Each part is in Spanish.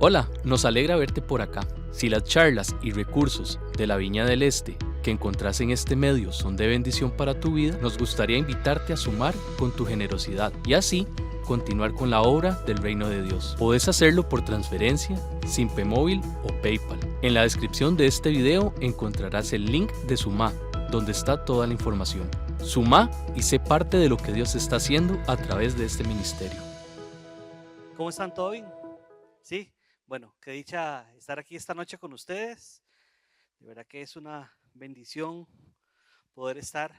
Hola, nos alegra verte por acá. Si las charlas y recursos de la Viña del Este que encontrás en este medio son de bendición para tu vida, nos gustaría invitarte a sumar con tu generosidad y así continuar con la obra del reino de Dios. Podés hacerlo por transferencia, Simpe Móvil o PayPal. En la descripción de este video encontrarás el link de Sumá, donde está toda la información. Sumá y sé parte de lo que Dios está haciendo a través de este ministerio. ¿Cómo están? ¿Todo bien? Sí, bueno, qué dicha estar aquí esta noche con ustedes. De verdad que es una bendición poder estar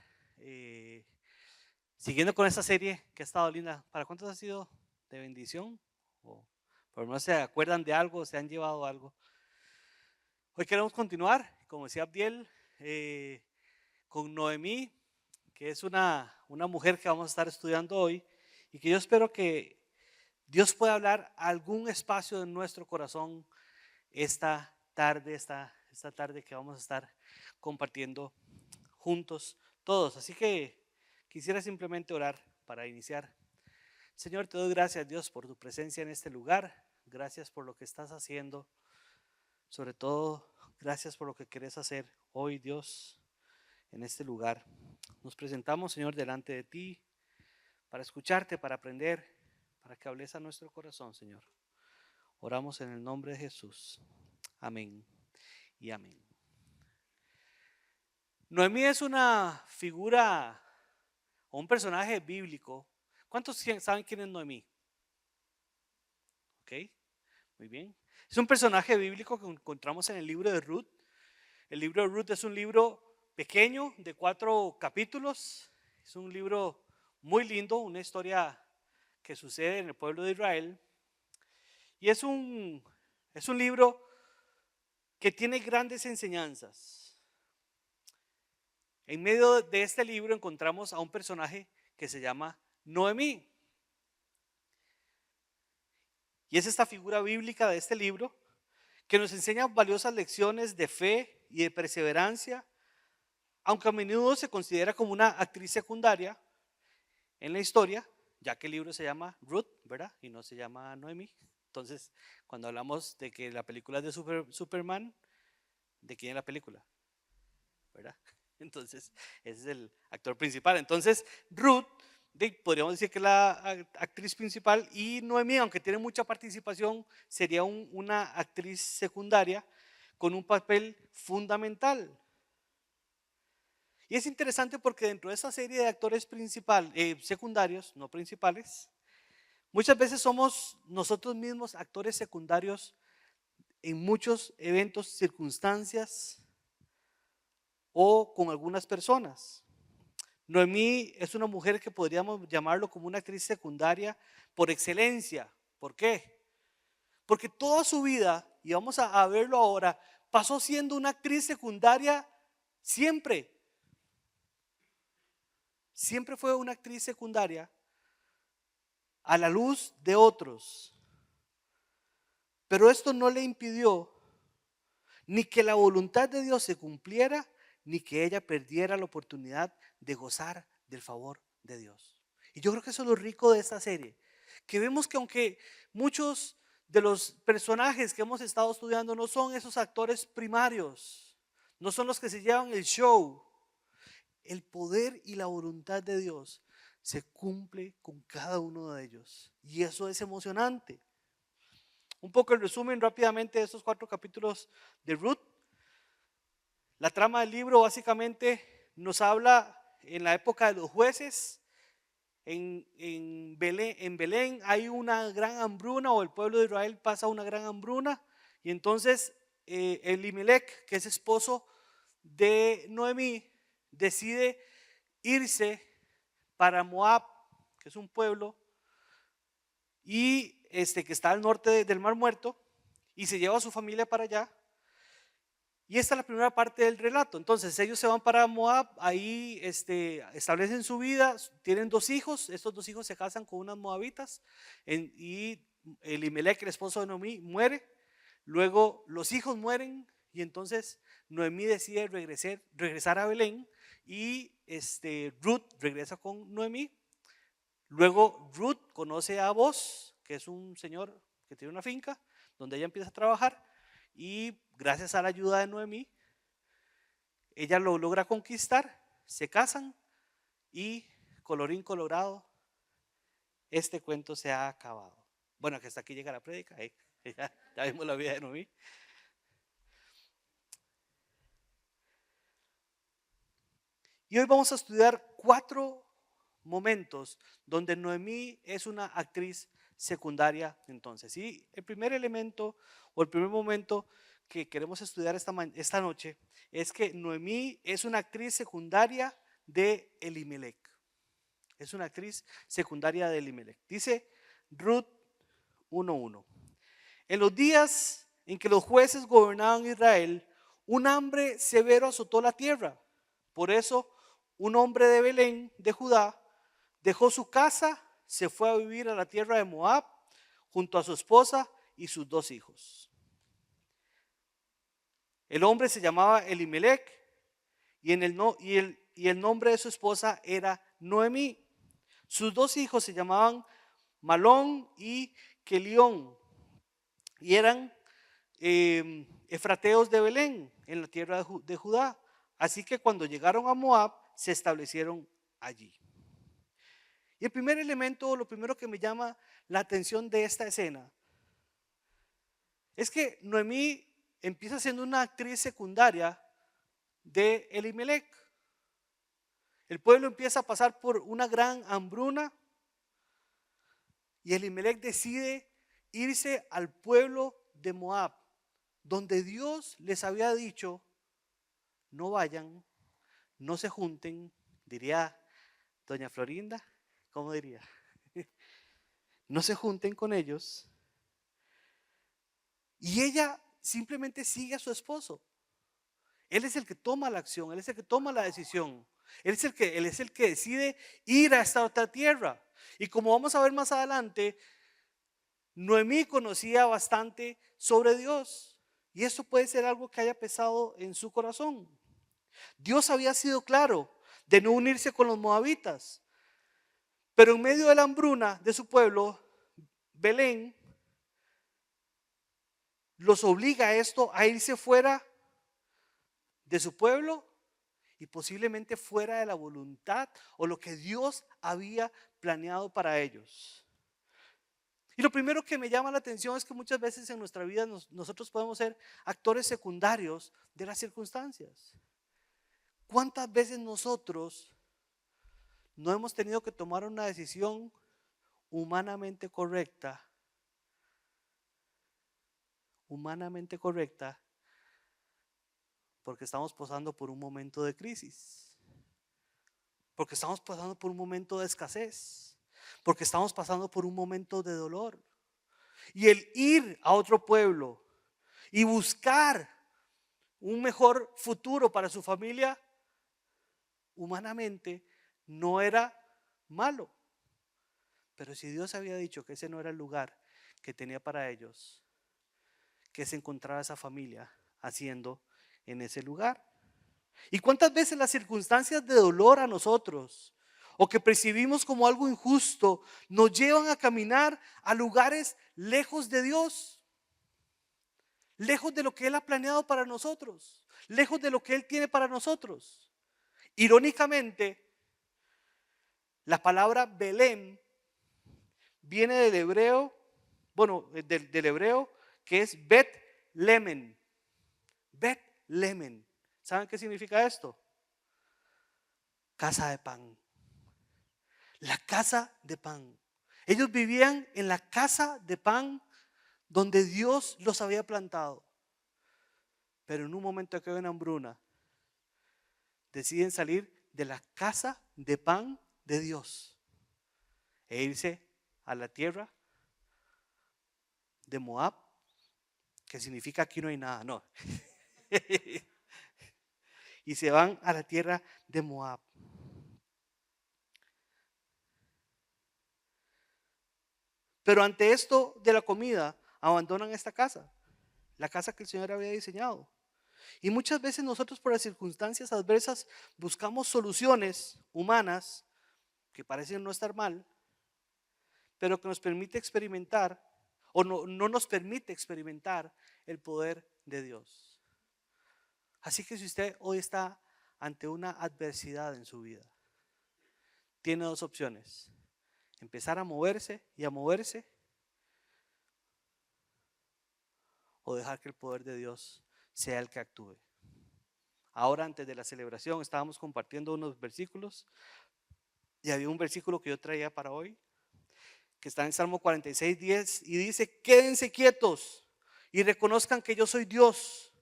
siguiendo con esta serie que ha estado linda. ¿Para cuántos ha sido de bendición? O por lo menos se acuerdan de algo, se han llevado algo. Hoy queremos continuar, como decía Abdiel, con Noemí, que es una mujer que vamos a estar estudiando hoy y que yo espero que Dios pueda hablar a algún espacio de nuestro corazón esta tarde, esta tarde que vamos a estar compartiendo juntos todos. Así que quisiera simplemente orar para iniciar. Señor, te doy gracias, Dios, por tu presencia en este lugar. Gracias por lo que estás haciendo. Sobre todo, gracias por lo que querés hacer hoy, Dios, en este lugar. Nos presentamos, Señor, delante de ti para escucharte, para aprender, para que hables a nuestro corazón, Señor. Oramos en el nombre de Jesús. Amén y amén. Noemí es una figura o un personaje bíblico. ¿Cuántos saben quién es Noemí? Ok, muy bien. Es un personaje bíblico que encontramos en el libro de Ruth. El libro de Ruth es un libro pequeño de 4 capítulos. Es un libro muy lindo, una historia que sucede en el pueblo de Israel. Y es un libro que tiene grandes enseñanzas. En medio de este libro encontramos a un personaje que se llama Noemí. Y es esta figura bíblica de este libro que nos enseña valiosas lecciones de fe y de perseverancia, aunque a menudo se considera como una actriz secundaria en la historia, ya que el libro se llama Ruth, ¿verdad? Y no se llama Noemí. Entonces, cuando hablamos de que la película es de Superman, ¿de quién es la película? ¿Verdad? Entonces, ese es el actor principal. Entonces, Ruth, podríamos decir que es la actriz principal, y Noemí, aunque tiene mucha participación, sería una actriz secundaria con un papel fundamental. Y es interesante porque dentro de esa serie de actores secundarios, no principales, muchas veces somos nosotros mismos actores secundarios en muchos eventos, circunstancias o con algunas personas. Noemí es una mujer que podríamos llamarlo como una actriz secundaria por excelencia. ¿Por qué? Porque toda su vida, y vamos a verlo ahora, pasó siendo una actriz secundaria siempre. Siempre fue una actriz secundaria a la luz de otros. Pero esto no le impidió ni que la voluntad de Dios se cumpliera, ni que ella perdiera la oportunidad de gozar del favor de Dios. Y yo creo que eso es lo rico de esta serie, que vemos que aunque muchos de los personajes que hemos estado estudiando no son esos actores primarios, no son los que se llevan el show, el poder y la voluntad de Dios se cumple con cada uno de ellos. Y eso es emocionante. Un poco el resumen rápidamente de estos 4 capítulos de Ruth. La trama del libro básicamente nos habla en la época de los jueces. En Belén hay una gran hambruna, o el pueblo de Israel pasa una gran hambruna, y entonces Elimelech, que es esposo de Noemí, decide irse para Moab, que es un pueblo y que está al norte del Mar Muerto, y se lleva a su familia para allá. Y esta es la primera parte del relato. Entonces ellos se van para Moab, ahí establecen su vida, tienen 2 hijos, estos 2 hijos se casan con unas moabitas y Elimelec, el esposo de Noemí, muere. Luego los hijos mueren y entonces Noemí decide regresar a Belén y Ruth regresa con Noemí. Luego Ruth conoce a Boaz, que es un señor que tiene una finca donde ella empieza a trabajar y gracias a la ayuda de Noemí, ella lo logra conquistar, se casan y colorín colorado, este cuento se ha acabado. Bueno, que hasta aquí llega la prédica, ya vimos la vida de Noemí. Y hoy vamos a estudiar 4 momentos donde Noemí es una actriz secundaria entonces. Y el primer elemento o el primer momento que queremos estudiar esta noche es que Noemí es una actriz secundaria de Elimelec. Es una actriz secundaria de Elimelec. Dice Ruth 1:1. En los días en que los jueces gobernaban Israel, un hambre severo azotó la tierra. Por eso un hombre de Belén, de Judá, dejó su casa, se fue a vivir a la tierra de Moab, junto a su esposa y sus 2 hijos. El hombre se llamaba Elimelec y el nombre de su esposa era Noemí. Sus 2 hijos se llamaban Malón y Kelión y eran efrateos de Belén, en la tierra de Judá. Así que cuando llegaron a Moab, se establecieron allí. Y el primer elemento, lo primero que me llama la atención de esta escena, es que Noemí empieza siendo una actriz secundaria de Elimelec. El pueblo empieza a pasar por una gran hambruna y Elimelec decide irse al pueblo de Moab, donde Dios les había dicho, no vayan, no se junten, diría doña Florinda, ¿cómo diría? No se junten con ellos. Y ella simplemente sigue a su esposo. Él es el que toma la acción, él es el que toma la decisión. Él es el que decide ir a esta otra tierra. Y como vamos a ver más adelante, Noemí conocía bastante sobre Dios. Y esto puede ser algo que haya pesado en su corazón. Dios había sido claro de no unirse con los moabitas. Pero en medio de la hambruna de su pueblo, Belén los obliga a esto a irse fuera de su pueblo y posiblemente fuera de la voluntad o lo que Dios había planeado para ellos. Y lo primero que me llama la atención es que muchas veces en nuestra vida nosotros podemos ser actores secundarios de las circunstancias. ¿Cuántas veces nosotros no hemos tenido que tomar una decisión humanamente correcta porque estamos pasando por un momento de crisis, porque estamos pasando por un momento de escasez, porque estamos pasando por un momento de dolor? Y el ir a otro pueblo y buscar un mejor futuro para su familia, humanamente no era malo. Pero si Dios había dicho que ese no era el lugar que tenía para ellos, ¿qué se encontraba esa familia haciendo en ese lugar? ¿Y cuántas veces las circunstancias de dolor a nosotros o que percibimos como algo injusto nos llevan a caminar a lugares lejos de Dios, lejos de lo que Él ha planeado para nosotros, lejos de lo que Él tiene para nosotros? Irónicamente, la palabra Belén viene del hebreo, del hebreo que es Bet-Lemen. Bet-Lemen. ¿Saben qué significa esto? Casa de pan. La casa de pan. Ellos vivían en la casa de pan donde Dios los había plantado. Pero en un momento que hay una hambruna, deciden salir de la casa de pan de Dios e irse a la tierra de Moab, que significa aquí no hay nada, no. Y se van a la tierra de Moab. Pero ante esto de la comida, abandonan esta casa, la casa que el Señor había diseñado. Y muchas veces nosotros por las circunstancias adversas buscamos soluciones humanas que parecen no estar mal, pero que nos permite experimentar o no nos permite experimentar el poder de Dios. Así que si usted hoy está ante una adversidad en su vida, tiene dos opciones: empezar a moverse y a moverse, o dejar que el poder de Dios sea el que actúe. Ahora, antes de la celebración, estábamos compartiendo unos versículos y había un versículo que yo traía para hoy que está en Salmo 46:10 y dice: quédense quietos y reconozcan que yo soy Dios.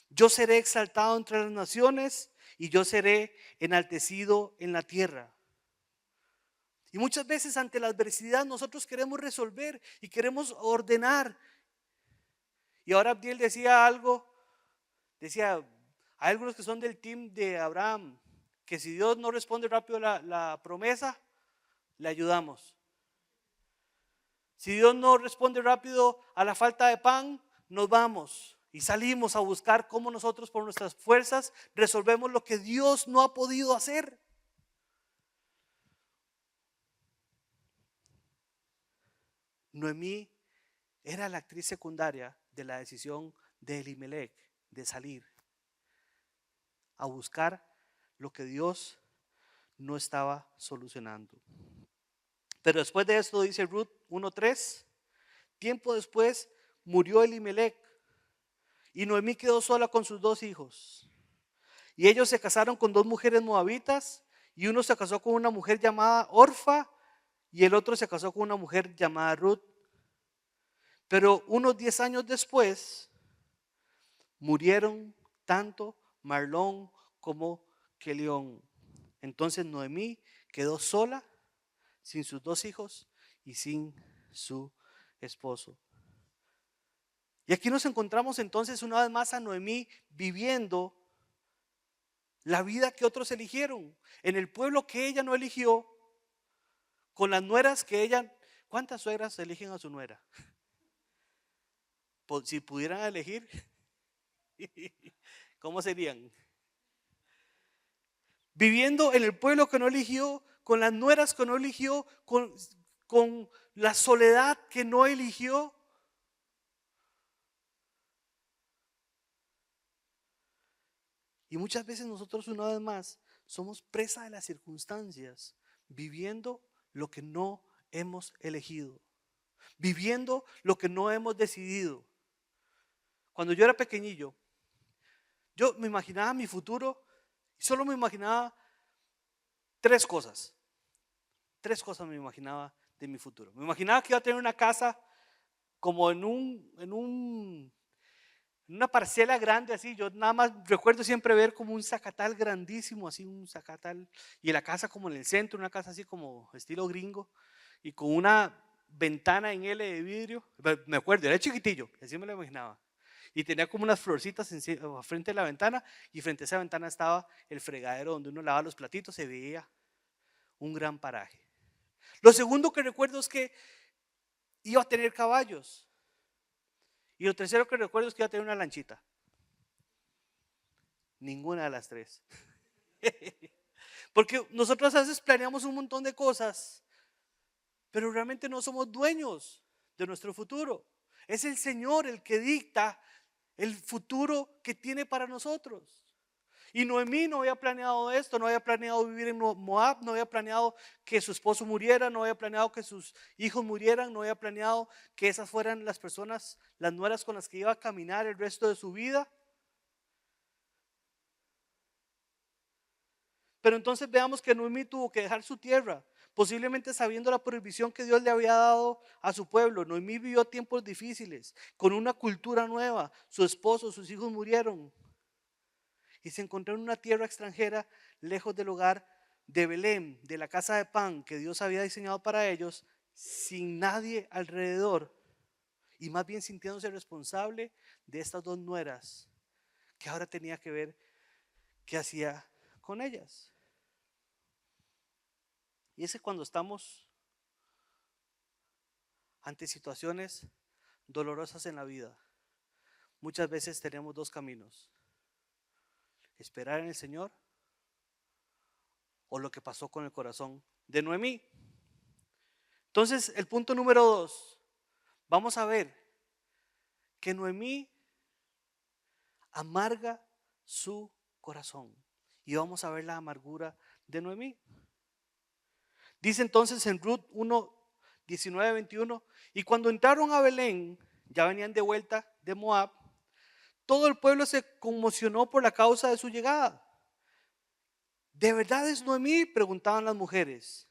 Yo seré exaltado entre las naciones y yo seré enaltecido en la tierra. Y muchas veces ante la adversidad nosotros queremos resolver y queremos ordenar. Y ahora Abdiel decía algo, decía, hay algunos que son del team de Abraham, que si Dios no responde rápido la promesa, le ayudamos. Si Dios no responde rápido a la falta de pan, nos vamos y salimos a buscar cómo nosotros por nuestras fuerzas resolvemos lo que Dios no ha podido hacer. Noemí era la actriz secundaria de la decisión de Elimelec de salir a buscar lo que Dios no estaba solucionando. Pero después de esto dice Ruth 1:3, tiempo después murió Elimelec y Noemí quedó sola con sus 2 hijos. Y ellos se casaron con 2 mujeres moabitas, y uno se casó con una mujer llamada Orfa y el otro se casó con una mujer llamada Ruth. Pero unos 10 años después murieron tanto Marlón como Kelión. Entonces Noemí quedó sola, sin sus 2 hijos y sin su esposo. Y aquí nos encontramos entonces una vez más a Noemí viviendo la vida que otros eligieron, en el pueblo que ella no eligió, con las nueras que ella. ¿Cuántas suegras eligen a su nuera? Si pudieran elegir, ¿cómo serían? Viviendo en el pueblo que no eligió, con las nueras que no eligió, con la soledad que no eligió. Y muchas veces nosotros una vez más somos presa de las circunstancias, viviendo lo que no hemos elegido, viviendo lo que no hemos decidido. Cuando yo era pequeñillo, yo me imaginaba mi futuro y solo me imaginaba 3 cosas. 3 cosas me imaginaba de mi futuro. Me imaginaba que iba a tener una casa como en una parcela grande así. Yo nada más recuerdo siempre ver como un zacatal grandísimo, así un zacatal, y la casa como en el centro, una casa así como estilo gringo y con una ventana en L de vidrio. Me acuerdo, era chiquitillo, así me lo imaginaba. Y tenía como unas florcitas frente a la ventana, y frente a esa ventana estaba el fregadero donde uno lavaba los platitos. Se veía un gran paraje. Lo segundo que recuerdo es que iba a tener caballos. Y lo tercero que recuerdo es que iba a tener una lanchita. Ninguna de las 3. Porque nosotros a veces planeamos un montón de cosas, pero realmente no somos dueños de nuestro futuro. Es el Señor el que dicta el futuro que tiene para nosotros. Y Noemí no había planeado esto, no había planeado vivir en Moab, no había planeado que su esposo muriera, no había planeado que sus hijos murieran, no había planeado que esas fueran las personas, las nueras con las que iba a caminar el resto de su vida. Pero entonces veamos que Noemí tuvo que dejar su tierra, posiblemente sabiendo la prohibición que Dios le había dado a su pueblo. Noemí vivió tiempos difíciles, con una cultura nueva. Su esposo, sus hijos murieron y se encontró en una tierra extranjera, lejos del hogar de Belén, de la casa de pan que Dios había diseñado para ellos, sin nadie alrededor, y más bien sintiéndose responsable de estas 2 nueras que ahora tenía que ver qué hacía con ellas. Y es que cuando estamos ante situaciones dolorosas en la vida, muchas veces tenemos dos caminos: esperar en el Señor o lo que pasó con el corazón de Noemí. Entonces, el punto número 2, vamos a ver que Noemí amarga su corazón. Y vamos a ver la amargura de Noemí. Dice entonces en Ruth 1, 19, 21, y cuando entraron a Belén, ya venían de vuelta de Moab, todo el pueblo se conmocionó por la causa de su llegada. ¿De verdad es Noemí?, preguntaban las mujeres.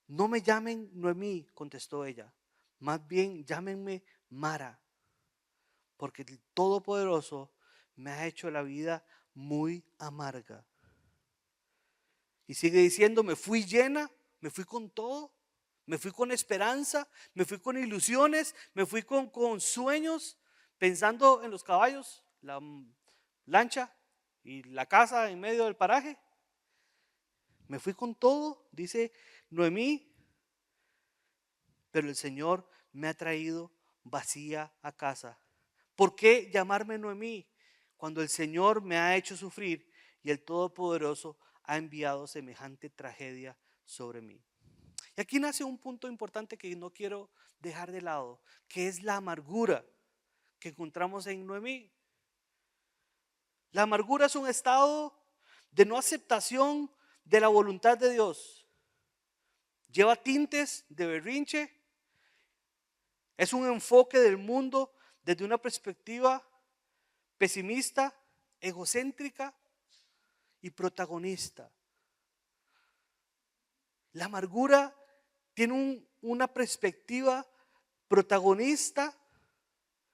No me llamen Noemí, contestó ella, más bien llámenme Mara, porque el Todopoderoso me ha hecho la vida muy amarga. Y sigue diciendo, me fui llena, me fui con todo, me fui con esperanza, me fui con ilusiones, me fui con sueños, pensando en los caballos, la lancha y la casa en medio del paraje. Me fui con todo, dice Noemí, pero el Señor me ha traído vacía a casa. ¿Por qué llamarme Noemí cuando el Señor me ha hecho sufrir y el Todopoderoso ha enviado semejante tragedia sobre mí? Y aquí nace un punto importante que no quiero dejar de lado, que es la amargura que encontramos en Noemí. La amargura es un estado de no aceptación de la voluntad de Dios. Lleva tintes de berrinche. Es un enfoque del mundo desde una perspectiva pesimista, egocéntrica y protagonista. La amargura tiene una perspectiva protagonista,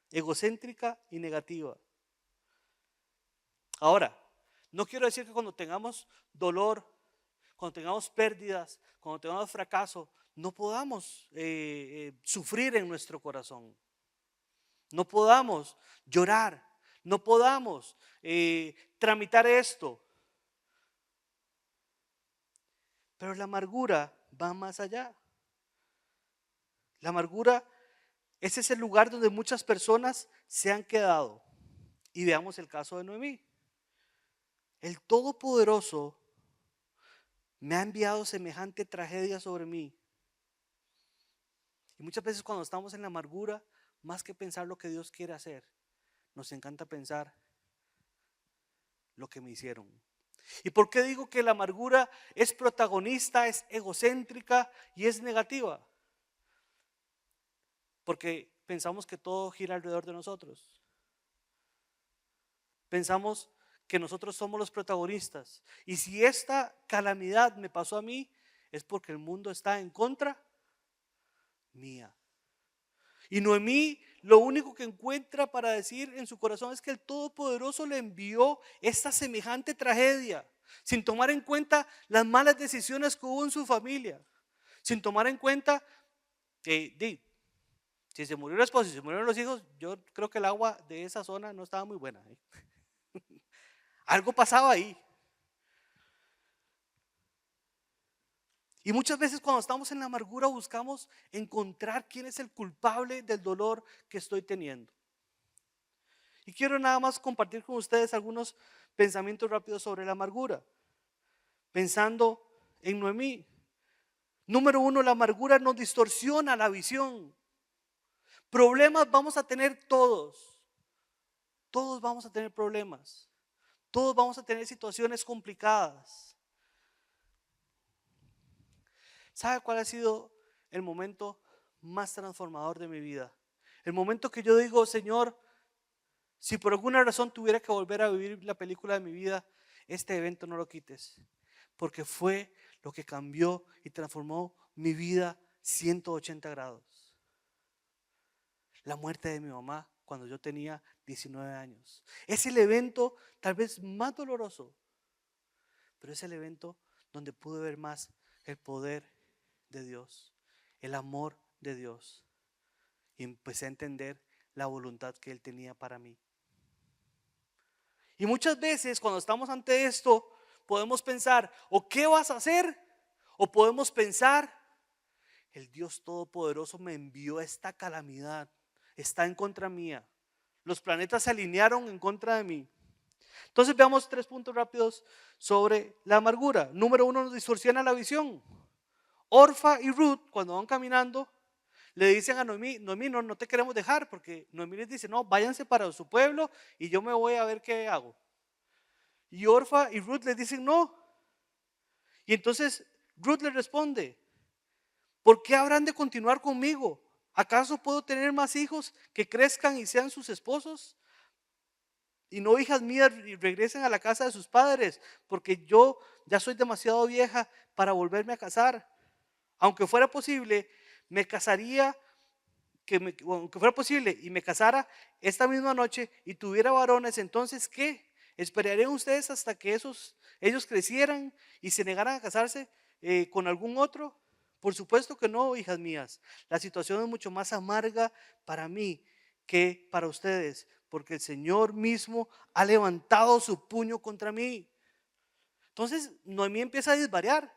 egocéntrica y negativa. Ahora, no quiero decir que cuando tengamos dolor, cuando tengamos pérdidas, cuando tengamos fracaso, no podamos sufrir en nuestro corazón. No podamos llorar, no podamos tramitar esto. Pero la amargura va más allá. La amargura, ese es el lugar donde muchas personas se han quedado. Y veamos el caso de Noemí. El Todopoderoso me ha enviado semejante tragedia sobre mí. Y muchas veces cuando estamos en la amargura, más que pensar lo que Dios quiere hacer, nos encanta pensar lo que me hicieron. ¿Y por qué digo que la amargura es protagonista, es egocéntrica y es negativa? Porque pensamos que todo gira alrededor de nosotros. Pensamos que nosotros somos los protagonistas. Y si esta calamidad me pasó a mí, es porque el mundo está en contra mía. Y Noemí lo único que encuentra para decir en su corazón es que el Todopoderoso le envió esta semejante tragedia, sin tomar en cuenta las malas decisiones que hubo en su familia, sin tomar en cuenta que si se murió el esposo y se murieron los hijos, yo creo que el agua de esa zona no estaba muy buena. Algo pasaba ahí. Y muchas veces cuando estamos en la amargura buscamos encontrar quién es el culpable del dolor que estoy teniendo. Y quiero nada más compartir con ustedes algunos pensamientos rápidos sobre la amargura, pensando en Noemí. Número 1, la amargura nos distorsiona la visión. Problemas vamos a tener todos. Todos vamos a tener problemas. Todos vamos a tener situaciones complicadas. ¿Sabe cuál ha sido el momento más transformador de mi vida? El momento que yo digo, Señor, si por alguna razón tuviera que volver a vivir la película de mi vida, este evento no lo quites, porque fue lo que cambió y transformó mi vida 180 grados. La muerte de mi mamá cuando yo tenía 19 años. Es el evento tal vez más doloroso, pero es el evento donde pude ver más el poder de Dios, el amor de Dios, y empecé a entender la voluntad que Él tenía para mí. Y muchas veces cuando estamos ante esto podemos pensar, ¿o qué vas a hacer? O podemos pensar, el Dios Todopoderoso me envió esta calamidad, está en contra mía. Los planetas se alinearon en contra de mí. Entonces veamos 3 puntos rápidos sobre la amargura. Número 1, nos distorsiona la visión. Orfa y Ruth, cuando van caminando, le dicen a Noemí, Noemí, no te queremos dejar, porque Noemí les dice, no, váyanse para su pueblo y yo me voy a ver qué hago. Y Orfa y Ruth les dicen no. Y entonces Ruth le responde, ¿por qué habrán de continuar conmigo? ¿Acaso puedo tener más hijos que crezcan y sean sus esposos? Y no hijas mías y regresen a la casa de sus padres, porque yo ya soy demasiado vieja para volverme a casar. Aunque fuera posible, me casaría, aunque fuera posible y me casara esta misma noche y tuviera varones, entonces ¿qué? ¿Esperarían ustedes hasta que ellos crecieran y se negaran a casarse con algún otro? Por supuesto que no, hijas mías. La situación es mucho más amarga para mí que para ustedes, porque el Señor mismo ha levantado su puño contra mí. Entonces Noemí empieza a desvariar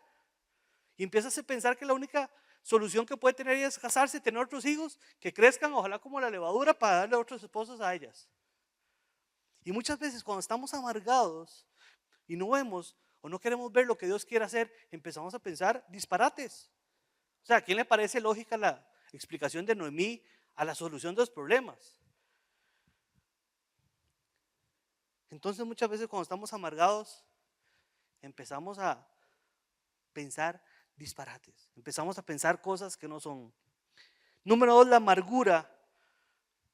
y empieza a pensar que la única solución que puede tener ella es casarse, tener otros hijos que crezcan, ojalá como la levadura, para darle otros esposos a ellas. Y muchas veces cuando estamos amargados y no vemos o no queremos ver lo que Dios quiere hacer, empezamos a pensar disparates. O sea, ¿a quién le parece lógica la explicación de Noemí a la solución de los problemas? Entonces muchas veces cuando estamos amargados empezamos a pensar disparates, empezamos a pensar cosas que no son. Número 2, la amargura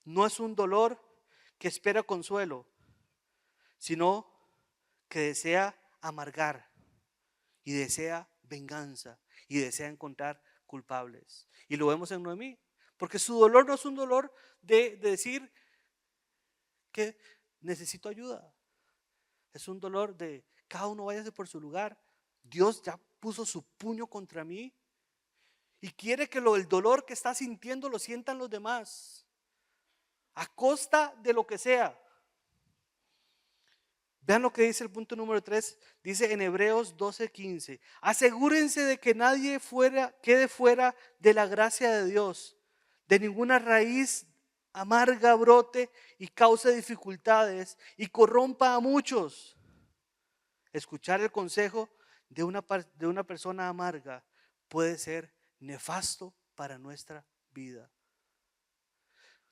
no es un dolor que espera consuelo, sino que desea amargar y desea venganza y desea encontrar culpables. Y lo vemos en Noemí, porque su dolor no es un dolor de decir que necesito ayuda. Es un dolor de cada uno váyase por su lugar. Dios ya puso su puño contra mí y quiere que el dolor que está sintiendo lo sientan los demás, a costa de lo que sea. Vean lo que dice el punto número 3, dice en Hebreos 12:15, asegúrense de que nadie quede fuera de la gracia de Dios, de ninguna raíz amarga brote y cause dificultades y corrompa a muchos. Escuchar el consejo de una persona amarga puede ser nefasto para nuestra vida.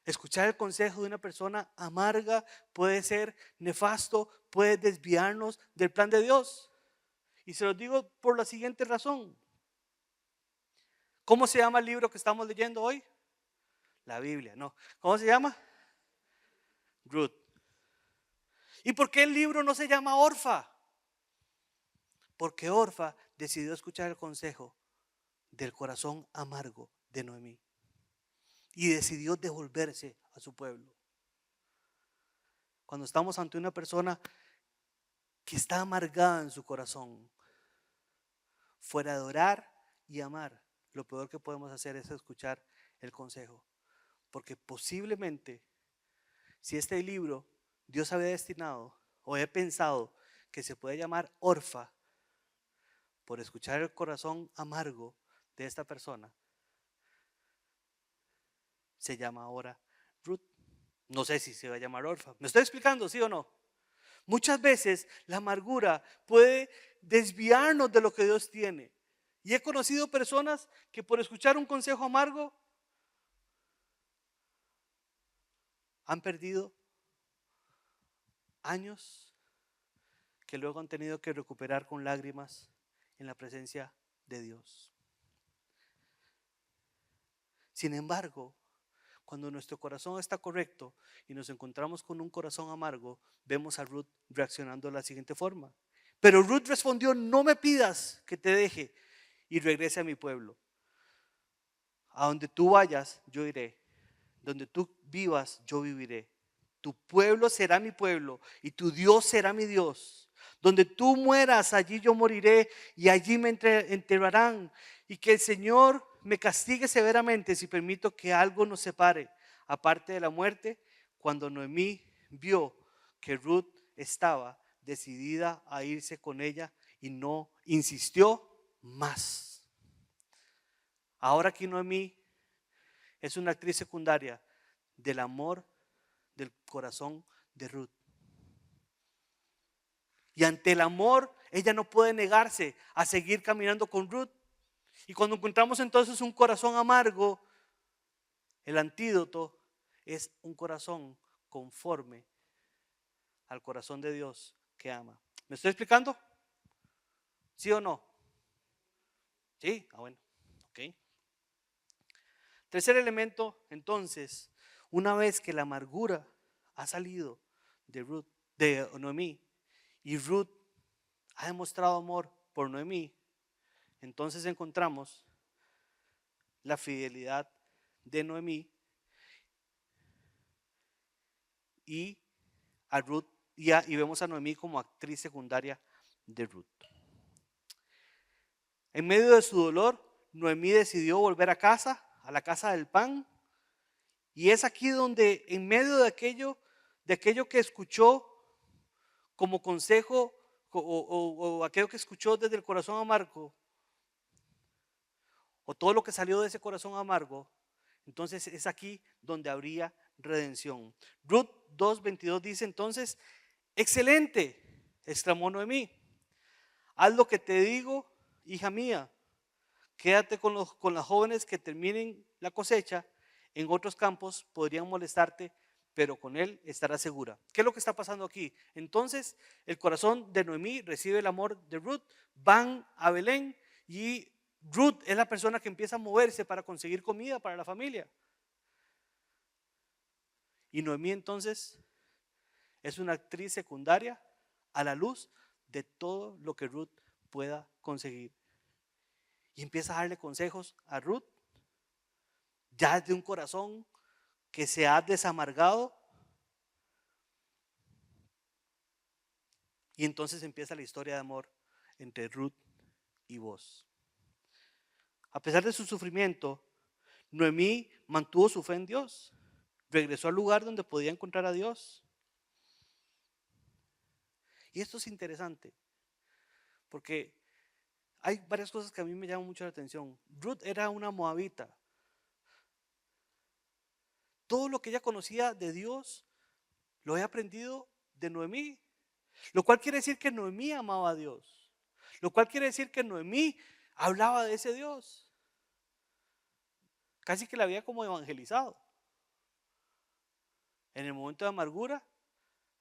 Escuchar el consejo de una persona amarga puede ser nefasto, puede desviarnos del plan de Dios. Y se los digo por la siguiente razón. ¿Cómo se llama el libro que estamos leyendo hoy? La Biblia, no. ¿Cómo se llama? Ruth. ¿Y por qué el libro no se llama Orfa? Porque Orfa decidió escuchar el consejo del corazón amargo de Noemí y decidió devolverse a su pueblo. Cuando estamos ante una persona que está amargada en su corazón, fuera de orar y amar, lo peor que podemos hacer es escuchar el consejo. Porque posiblemente, si este libro Dios había destinado o había pensado que se puede llamar Orfa, por escuchar el corazón amargo de esta persona, se llama ahora Ruth. No sé si se va a llamar Orfa. ¿Me estoy explicando, sí o no? Muchas veces la amargura puede desviarnos de lo que Dios tiene. Y he conocido personas que por escuchar un consejo amargo han perdido años que luego han tenido que recuperar con lágrimas en la presencia de Dios. Sin embargo, cuando nuestro corazón está correcto y nos encontramos con un corazón amargo, vemos a Ruth reaccionando de la siguiente forma. Pero Ruth respondió, no me pidas que te deje y regrese a mi pueblo. A donde tú vayas, yo iré. Donde tú vivas, yo viviré. Tu pueblo será mi pueblo y tu Dios será mi Dios. Donde tú mueras, allí yo moriré y allí me enterrarán. Y que el Señor me castigue severamente si permito que algo nos separe, aparte de la muerte. Cuando Noemí vio que Ruth estaba decidida a irse con ella y no insistió más. Ahora aquí Noemí es una actriz secundaria del amor del corazón de Ruth. Y ante el amor, ella no puede negarse a seguir caminando con Ruth. Y cuando encontramos entonces un corazón amargo, el antídoto es un corazón conforme al corazón de Dios que ama. ¿Me estoy explicando? ¿Sí o no? Sí, bueno, ok. Tercer elemento, entonces, una vez que la amargura ha salido de Noemí, y Ruth ha demostrado amor por Noemí, entonces encontramos la fidelidad de Noemí y a Ruth y vemos a Noemí como actriz secundaria de Ruth. En medio de su dolor, Noemí decidió volver a casa, a la casa del pan, y es aquí donde en medio de aquello que escuchó como consejo o aquello que escuchó desde el corazón amargo, o todo lo que salió de ese corazón amargo, entonces es aquí donde habría redención. Ruth 2:22 dice entonces: excelente, exclamó Noemí, haz lo que te digo, hija mía, quédate con las jóvenes que terminen la cosecha, en otros campos podrían molestarte, pero con él estarás segura. ¿Qué es lo que está pasando aquí? Entonces el corazón de Noemí recibe el amor de Ruth, van a Belén y Ruth es la persona que empieza a moverse para conseguir comida para la familia. Y Noemí entonces es una actriz secundaria a la luz de todo lo que Ruth pueda conseguir. Y empieza a darle consejos a Ruth, ya de un corazón que se ha desamargado. Y entonces empieza la historia de amor entre Ruth y Boaz. A pesar de su sufrimiento, Noemí mantuvo su fe en Dios. Regresó al lugar donde podía encontrar a Dios. Y esto es interesante, porque hay varias cosas que a mí me llaman mucho la atención. Ruth era una moabita. Todo lo que ella conocía de Dios lo había aprendido de Noemí, lo cual quiere decir que Noemí amaba a Dios, lo cual quiere decir que Noemí hablaba de ese Dios. Casi que la había como evangelizado. En el momento de amargura,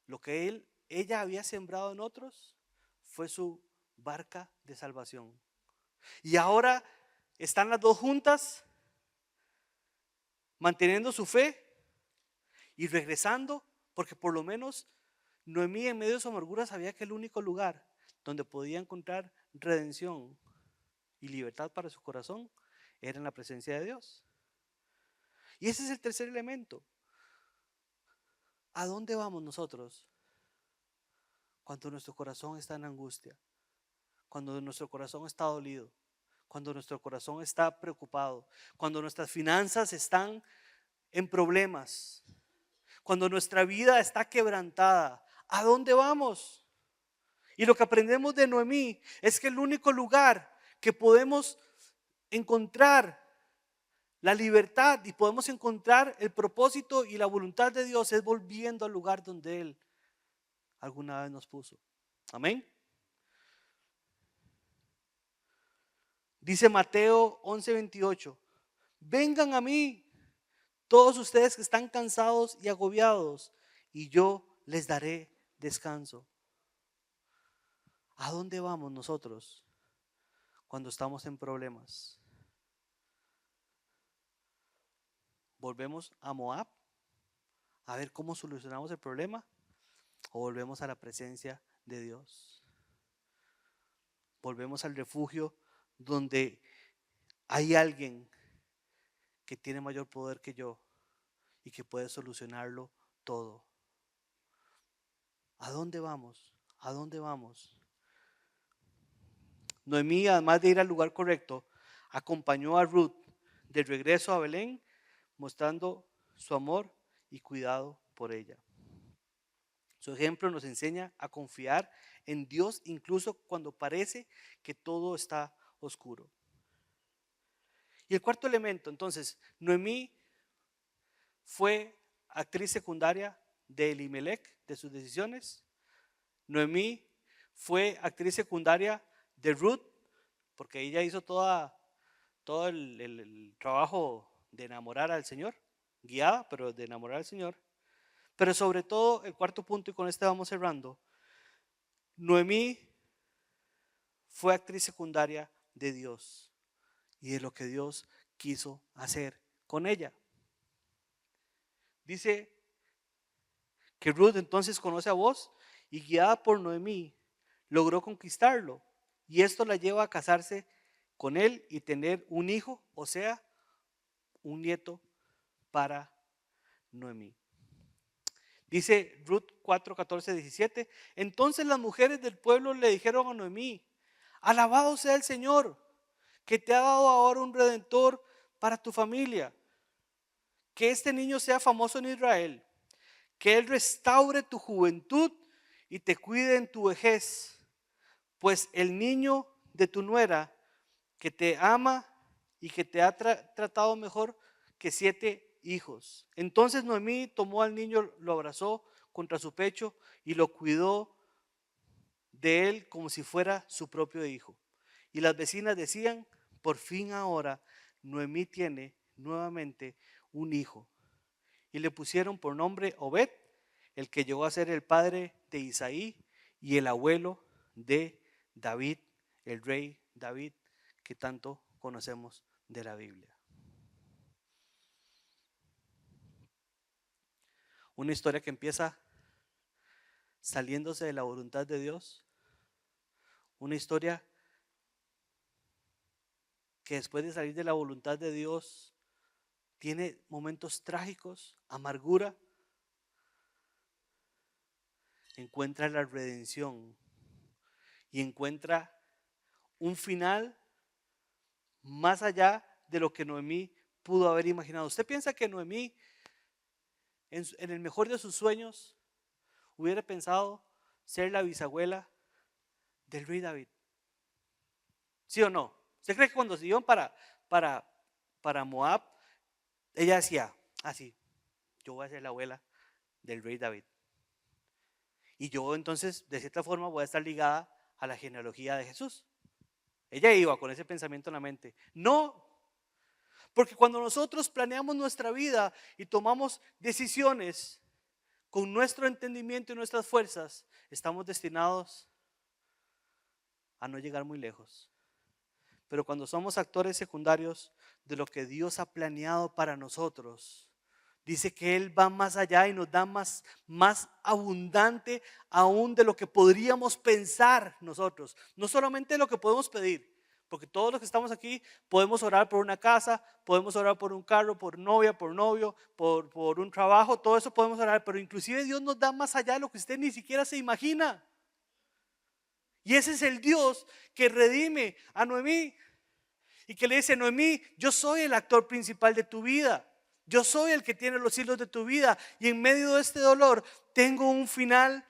lo que ella había sembrado en otros fue su barca de salvación. Y ahora están las dos juntas, manteniendo su fe y regresando, porque por lo menos Noemí en medio de su amargura sabía que el único lugar donde podía encontrar redención y libertad para su corazón era en la presencia de Dios. Y ese es el tercer elemento. ¿A dónde vamos nosotros cuando nuestro corazón está en angustia? Cuando nuestro corazón está dolido, cuando nuestro corazón está preocupado, cuando nuestras finanzas están en problemas, cuando nuestra vida está quebrantada, ¿a dónde vamos? Y lo que aprendemos de Noemí es que el único lugar que podemos encontrar la libertad y podemos encontrar el propósito y la voluntad de Dios es volviendo al lugar donde Él alguna vez nos puso. Amén. Dice Mateo 11:28, vengan a mí todos ustedes que están cansados y agobiados, y yo les daré descanso. ¿A dónde vamos nosotros cuando estamos en problemas? ¿Volvemos a Moab a ver cómo solucionamos el problema? ¿O volvemos a la presencia de Dios? Volvemos al refugio donde hay alguien que tiene mayor poder que yo y que puede solucionarlo todo. ¿A dónde vamos? ¿A dónde vamos? Noemí, además de ir al lugar correcto, acompañó a Ruth de regreso a Belén, mostrando su amor y cuidado por ella. Su ejemplo nos enseña a confiar en Dios incluso cuando parece que todo está oscuro. Y el cuarto elemento, entonces, Noemí fue actriz secundaria de Elimelec, de sus decisiones. Noemí fue actriz secundaria de Ruth, porque ella hizo todo el trabajo de enamorar al Señor, guiada, pero de enamorar al Señor. Pero sobre todo, el cuarto punto, y con este vamos cerrando, Noemí fue actriz secundaria de Dios y de lo que Dios quiso hacer con ella. Dice que Ruth entonces conoce a Boaz y guiada por Noemí logró conquistarlo, y esto la lleva a casarse con él y tener un hijo, o sea, un nieto para Noemí. Dice Ruth 4, 14, 17. Entonces las mujeres del pueblo le dijeron a Noemí: alabado sea el Señor, que te ha dado ahora un redentor para tu familia. Que este niño sea famoso en Israel, que él restaure tu juventud y te cuide en tu vejez, pues el niño de tu nuera, que te ama y que te ha tratado mejor que 7 hijos. Entonces Noemí tomó al niño, lo abrazó contra su pecho y lo cuidó de él como si fuera su propio hijo. Y las vecinas decían: por fin ahora Noemí tiene nuevamente un hijo. Y le pusieron por nombre Obed, el que llegó a ser el padre de Isaí y el abuelo de David, el rey David, que tanto conocemos de la Biblia. Una historia que empieza saliéndose de la voluntad de Dios. Una historia que después de salir de la voluntad de Dios tiene momentos trágicos, amargura. Encuentra la redención y encuentra un final más allá de lo que Noemí pudo haber imaginado. ¿Usted piensa que Noemí, en el mejor de sus sueños, hubiera pensado ser la bisabuela del rey David? ¿Sí o no? ¿Usted cree que cuando se iban para Moab, ella decía: así, yo voy a ser la abuela del rey David? Y yo entonces, de cierta forma, voy a estar ligada a la genealogía de Jesús. Ella iba con ese pensamiento en la mente. No, porque cuando nosotros planeamos nuestra vida y tomamos decisiones con nuestro entendimiento y nuestras fuerzas, estamos destinados a no llegar muy lejos. Pero cuando somos actores secundarios de lo que Dios ha planeado para nosotros, dice que Él va más allá y nos da más abundante aún de lo que podríamos pensar nosotros. No solamente lo que podemos pedir, porque todos los que estamos aquí podemos orar por una casa, podemos orar por un carro, por novia, por novio, por un trabajo, todo eso podemos orar, pero inclusive Dios nos da más allá de lo que usted ni siquiera se imagina. Y ese es el Dios que redime a Noemí y que le dice: Noemí, yo soy el actor principal de tu vida. Yo soy el que tiene los hilos de tu vida, y en medio de este dolor tengo un final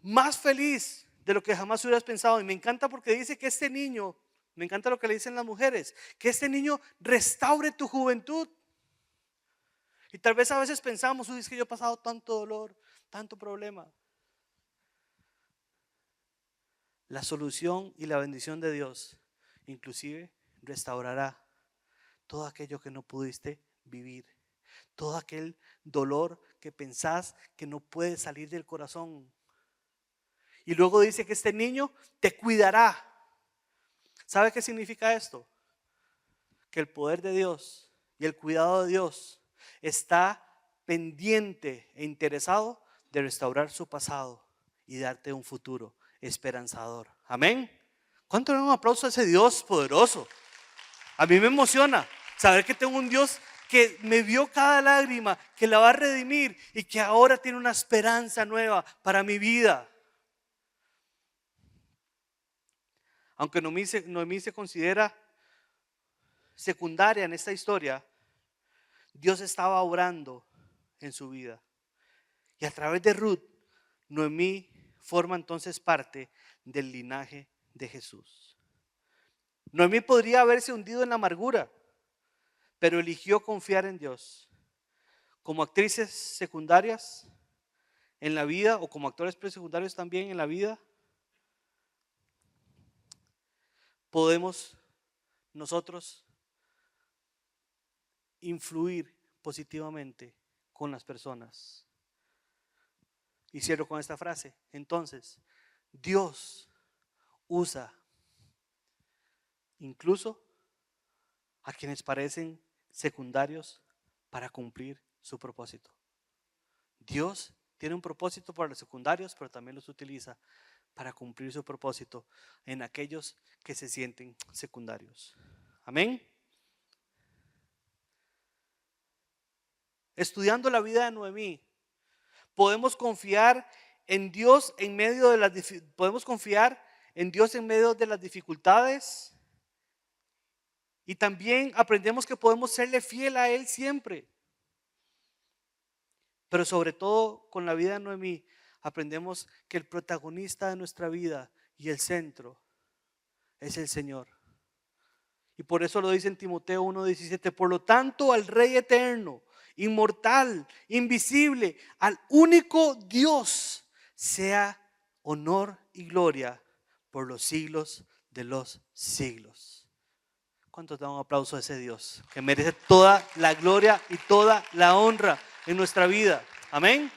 más feliz de lo que jamás hubieras pensado. Y me encanta porque dice que este niño, me encanta lo que le dicen las mujeres, que este niño restaure tu juventud. Y tal vez a veces pensamos: uy, es que yo he pasado tanto dolor, tanto problema. La solución y la bendición de Dios inclusive restaurará todo aquello que no pudiste vivir, todo aquel dolor que pensás que no puede salir del corazón. Y luego dice que este niño te cuidará. ¿Sabe qué significa esto? Que el poder de Dios y el cuidado de Dios está pendiente e interesado de restaurar su pasado y darte un futuro esperanzador. Amén. ¿Cuánto le dan un aplauso a ese Dios poderoso? A mí me emociona saber que tengo un Dios que me vio cada lágrima, que la va a redimir y que ahora tiene una esperanza nueva para mi vida. Aunque Noemí se considera secundaria en esta historia, Dios estaba obrando en su vida. Y a través de Ruth, Noemí forma entonces parte del linaje de Jesús. Noemí podría haberse hundido en la amargura, pero eligió confiar en Dios. Como actrices secundarias en la vida, o como actores secundarios también en la vida, podemos nosotros influir positivamente con las personas. Y cierro con esta frase. Entonces, Dios usa incluso a quienes parecen secundarios para cumplir su propósito. Dios tiene un propósito para los secundarios, pero también los utiliza para cumplir su propósito en aquellos que se sienten secundarios. Amén. Estudiando la vida de Noemí, podemos confiar en Dios en medio de las dificultades, y también aprendemos que podemos serle fiel a Él siempre. Pero sobre todo con la vida de Noemí aprendemos que el protagonista de nuestra vida y el centro es el Señor. Y por eso lo dice en Timoteo 1:17, por lo tanto al Rey eterno, inmortal, invisible, al único Dios, sea honor y gloria por los siglos de los siglos. ¿Cuántos dan un aplauso a ese Dios que merece toda la gloria y toda la honra en nuestra vida? Amén.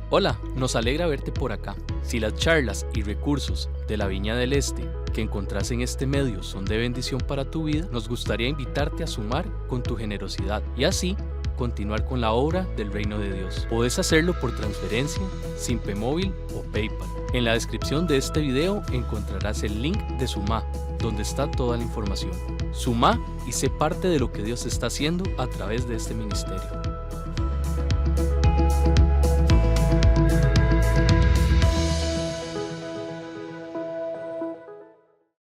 Hola, nos alegra verte por acá. Si las charlas y recursos de la Viña del Este que encontrás en este medio son de bendición para tu vida, nos gustaría invitarte a sumar con tu generosidad y así continuar con la obra del reino de Dios. Puedes hacerlo por transferencia, Simpe Móvil o PayPal. En la descripción de este video encontrarás el link de Sumá, donde está toda la información. Sumá y sé parte de lo que Dios está haciendo a través de este ministerio.